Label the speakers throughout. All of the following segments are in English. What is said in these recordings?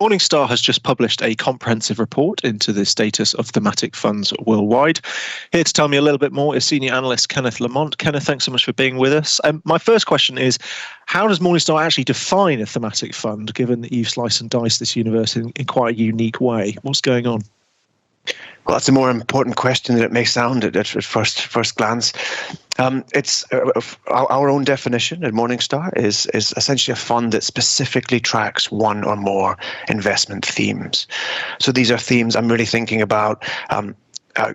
Speaker 1: Morningstar has just published a comprehensive report into the status of thematic funds worldwide. Here to tell me a little bit more is senior analyst Kenneth Lamont. Kenneth, thanks so much for being with us. My first question is, how does Morningstar actually define a thematic fund, given that you slice and dice this universe in quite a unique way? What's going on?
Speaker 2: Well, that's a more important question than it may sound at first glance. It's our own definition at Morningstar is essentially a fund that specifically tracks one or more investment themes. So these are themes I'm really thinking about.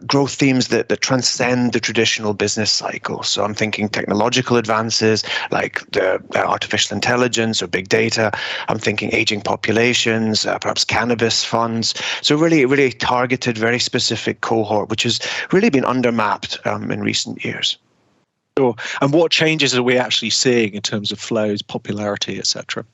Speaker 2: Growth themes that transcend the traditional business cycle. So I'm thinking technological advances like the artificial intelligence or big data. I'm thinking aging populations, perhaps cannabis funds. So really targeted, very specific cohort, which has really been undermapped in recent years.
Speaker 1: Sure. And what changes are we actually seeing in terms of flows, popularity, etc.?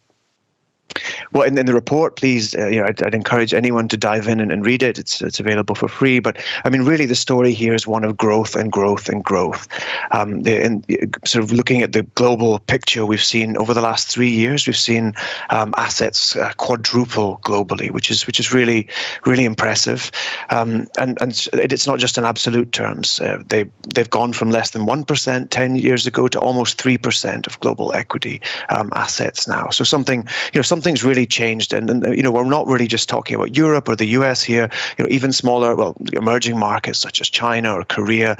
Speaker 2: Well, in the report, please, I'd encourage anyone to dive in and read it. It's available for free. But I mean, really, the story here is one of growth and growth and growth. Sort of looking at the global picture, we've seen over the last 3 years, we've seen assets quadruple globally, which is really impressive. And it's not just in absolute terms. They've gone from less than 1% 10 years ago to almost 3% of global equity assets now. So something's really changed, and we're not really just talking about Europe or the US here. Even smaller, emerging markets such as China or Korea,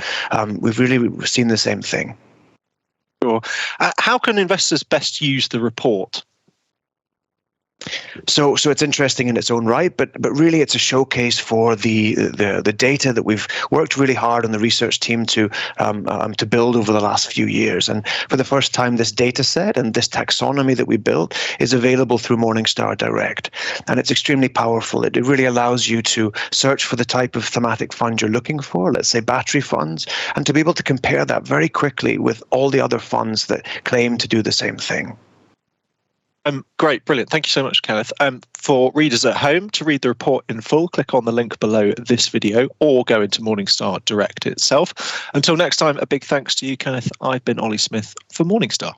Speaker 2: we've really seen the same thing.
Speaker 1: Sure. How can investors best use the report?
Speaker 2: So it's interesting in its own right, but really it's a showcase for the data that we've worked really hard on the research team to build over the last few years. And for the first time, this data set and this taxonomy that we built is available through Morningstar Direct. And it's extremely powerful. It really allows you to search for the type of thematic fund you're looking for, let's say battery funds, and to be able to compare that very quickly with all the other funds that claim to do the same thing.
Speaker 1: Great, brilliant. Thank you so much, Kenneth. For readers at home, to read the report in full, click on the link below this video or go into Morningstar Direct itself. Until next time, a big thanks to you, Kenneth. I've been Ollie Smith for Morningstar.